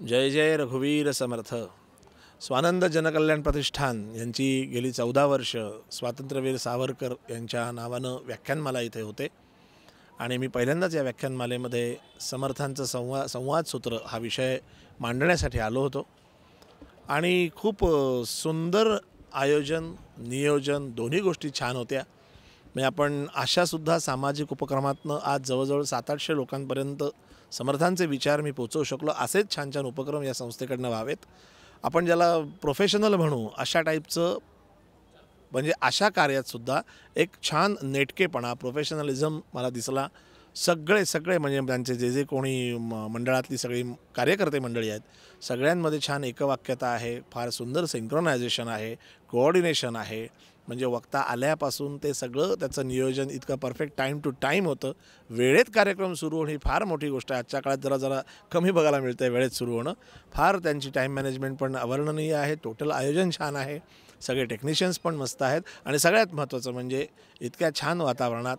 जय जय रघुवीर समर्थ। स्वानंद जनकल्याण प्रतिष्ठान यांची गेली 14 वर्ष स्वातंत्र्यवीर सावरकर यांच्या नावानं व्याख्यानमाला इथे होते आणि मी पहिल्यांदाच या व्याख्यानमालेमध्ये समर्थांचं संवाद सूत्र हा विषय मांडण्यासाठी आलो होतो आणि खूप सुंदर आयोजन नियोजन दोन्ही गोष्टी छान होत्या। म्हणजे आपण अशासुद्धा सामाजिक उपक्रमातनं आज जवळजवळ 700-800 लोकांपर्यंत समर्थांचे विचार मी पोचवू शकलो। असेच छान छान उपक्रम या संस्थेकडनं व्हावेत। आपण ज्याला प्रोफेशनल म्हणू अशा टाईपचं म्हणजे अशा कार्यातसुद्धा एक छान नेटकेपणा प्रोफेशनलिझम मला दिसला। सगळे म्हणजे त्यांचे जे कोणी मंडळातली सगळी कार्यकर्ते मंडळी आहेत सगळ्यांमध्ये छान एकवाक्यता आहे, फार सुंदर सिंक्रोनायझेशन आहे, कोऑर्डिनेशन आहे। म्हणजे वक्ता आल्यापासून ते सगळं त्याचं नियोजन इतकं परफेक्ट टाईम टू टाईम होतं। वेळेत कार्यक्रम सुरू होणं ही फार मोठी गोष्ट आहे। आजच्या काळात जरा कमी बघायला मिळतं आहे वेळेत सुरू होणं। फार त्यांची टाईम मॅनेजमेंट पण अवर्णनीय आहे। टोटल आयोजन छान आहे, सगळे टेक्निशियन्स पण मस्त आहेत आणि सगळ्यात महत्त्वाचं म्हणजे इतक्या छान वातावरणात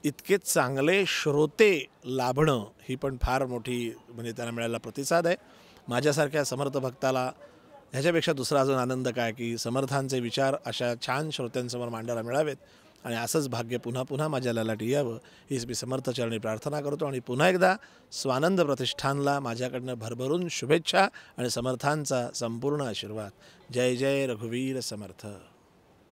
इतके चांगले श्रोते लाभणं ही पण फार मोठी म्हणजे त्यांना मिळालेला प्रतिसाद आहे। माझ्यासारख्या समर्थ भक्ताला ह्याच्यापेक्षा दुसरा अजून आनंद काय की समर्थांचे विचार अशा छान श्रोत्यांसमोर मांडायला मिळावेत आणि असंच भाग्य पुन्हा पुन्हा माझ्या ललाटी यावं हीच मी समर्थ चरणी प्रार्थना करतो। आणि पुन्हा एकदा स्वानंद प्रतिष्ठानला माझ्याकडनं भरभरून शुभेच्छा आणि समर्थांचा संपूर्ण आशीर्वाद। जय जय रघुवीर समर्थ।